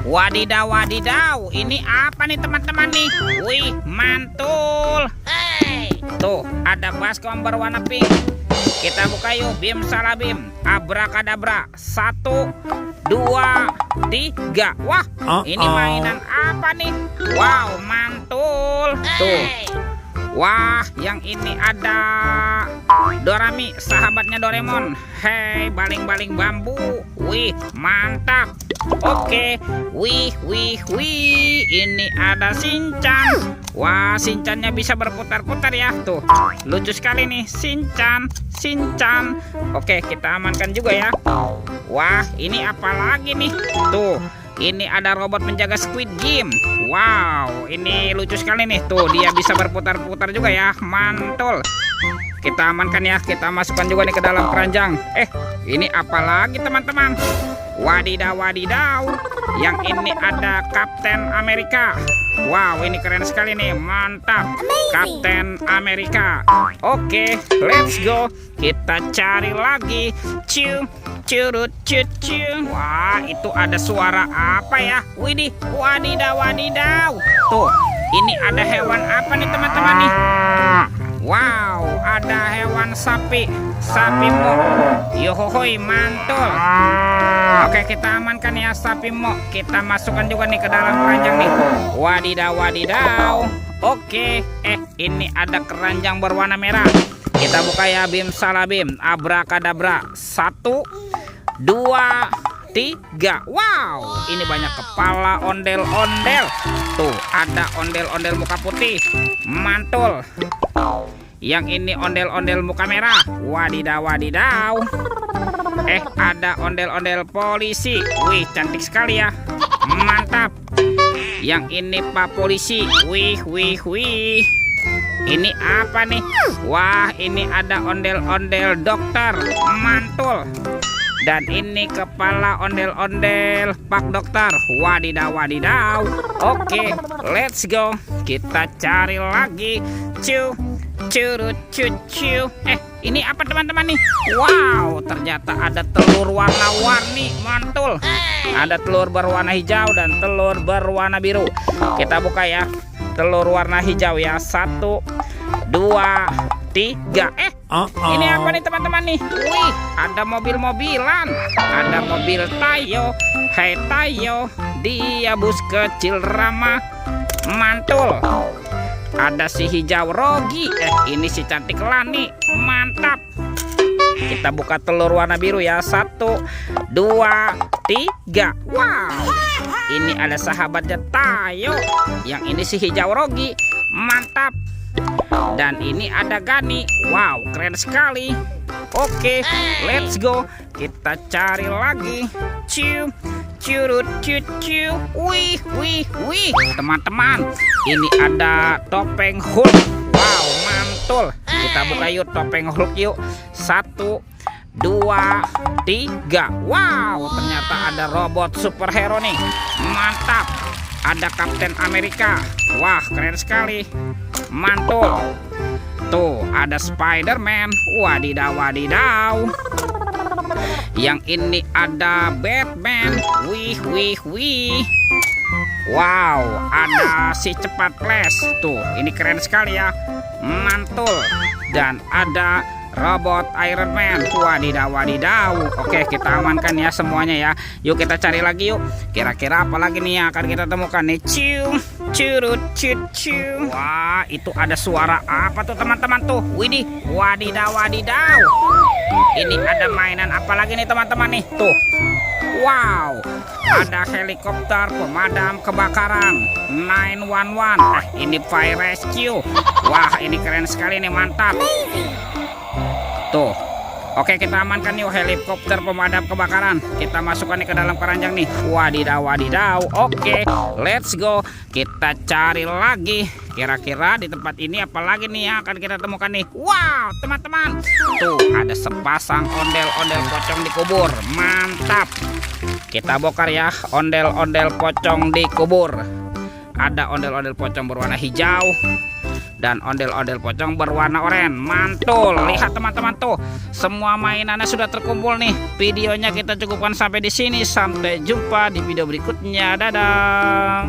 Wadidaw, wadidaw. Ini apa nih teman-teman nih? Wih, mantul. Tuh, ada baskom berwarna pink. Kita buka yuk. Bim salabim. Abrakadabra. 1, 2, 3. Wah, ini mainan apa nih? Wow, mantul. Tuh. Wah, yang ini ada Dorami, sahabatnya Doraemon. Hei, baling-baling bambu. Wih, mantap. Oke. Wih. Ini ada Shinchan. Wah, Shinchannya bisa berputar-putar ya. Tuh, lucu sekali nih Shinchan. Oke, kita amankan juga ya. Wah, ini apa lagi nih? Tuh, ini ada robot penjaga Squid Game. Wow, ini lucu sekali nih. Tuh, dia bisa berputar-putar juga ya. Mantul. Kita amankan ya. Kita masukkan juga nih ke dalam keranjang. Ini apa lagi teman-teman? Wadidaw, wadidaw. Yang ini ada Kapten Amerika. Wow, ini keren sekali nih. Mantap. Kapten Amerika. Oke, let's go. Kita cari lagi. Curut. Wah, itu ada suara apa ya? Widih, wadidaw. Tuh, ini ada hewan apa nih teman-teman nih? Wow, ada hewan sapi mo. Yohohoi, mantul. Oke, kita amankan ya sapi mo. Kita masukkan juga nih ke dalam keranjang nih. Wadidaw. Oke, ini ada keranjang berwarna merah. Kita buka ya. Bim salabim. Abrakadabra. 1, 2, 3. Wow, ini banyak kepala ondel-ondel. Tuh, ada ondel-ondel muka putih. Mantul. Yang ini ondel-ondel muka merah. Wadidaw. Ada ondel-ondel polisi. Wih, cantik sekali ya. Mantap. Yang ini Pak Polisi. Wih. Ini apa nih? Wah, ini ada ondel-ondel dokter. Mantul. Dan ini kepala ondel-ondel Pak Dokter. Wadidaw. Oke, let's go. Kita cari lagi. Curut. Ini apa teman-teman nih? Wow, ternyata ada telur warna-warni. Mantul. Ada telur berwarna hijau dan telur berwarna biru. Kita buka ya. Telur warna hijau ya. 1, 2, 3. Ini apa nih teman-teman nih? Wih, ada mobil-mobilan. Ada mobil Tayo. Hai Tayo, dia bus kecil ramah. Mantul. Ada si hijau Rogi. Ini si cantik Lani. Mantap. Kita buka telur warna biru ya. 1, 2, 3. Wow, ini ada sahabatnya Tayo. Yang ini si hijau Rogi. Mantap. Dan ini ada Gani. Wow, keren sekali. Oke, let's go. Kita cari lagi. Curut. Wih. Teman-teman, ini ada topeng Hulk. Wow, mantul. Kita buka yuk topeng Hulk yuk. 1, 2, 3. Wow, ternyata ada robot superhero nih. Mantap. Ada Kapten Amerika. Wah, keren sekali. Mantul. Tuh, ada Spider-Man. Wadidaw. Yang ini ada Batman. Wih. Wow, ada si cepat flash. Tuh, ini keren sekali ya. Mantul. Dan ada robot Iron Man. Wadidaw. Oke, kita amankan ya semuanya ya. Yuk kita cari lagi yuk. Kira-kira apa lagi nih yang akan kita temukan nih? Curut. Wah, itu ada suara apa tuh teman-teman tuh? Widih, wadidaw. Ini ada mainan apa lagi nih teman-teman nih? Tuh. Wow, ada helikopter pemadam kebakaran 911. Ini fire rescue. Wah, ini keren sekali nih, mantap. Tuh. Oke, kita amankan yuk helikopter pemadam kebakaran. Kita masukkan nih ke dalam keranjang nih. Wadidaw. Oke, let's go. Kita cari lagi. Kira-kira di tempat ini apa lagi nih yang akan kita temukan nih? Wow, teman-teman. Tuh, ada sepasang ondel-ondel pocong dikubur. Mantap. Kita bongkar ya ondel-ondel pocong dikubur. Ada ondel-ondel pocong berwarna hijau. dan ondel-ondel pocong berwarna oranye. Mantul. Lihat teman-teman tuh, semua mainannya sudah terkumpul nih. Videonya kita cukupkan sampai di sini. Sampai jumpa di video berikutnya. Dadah.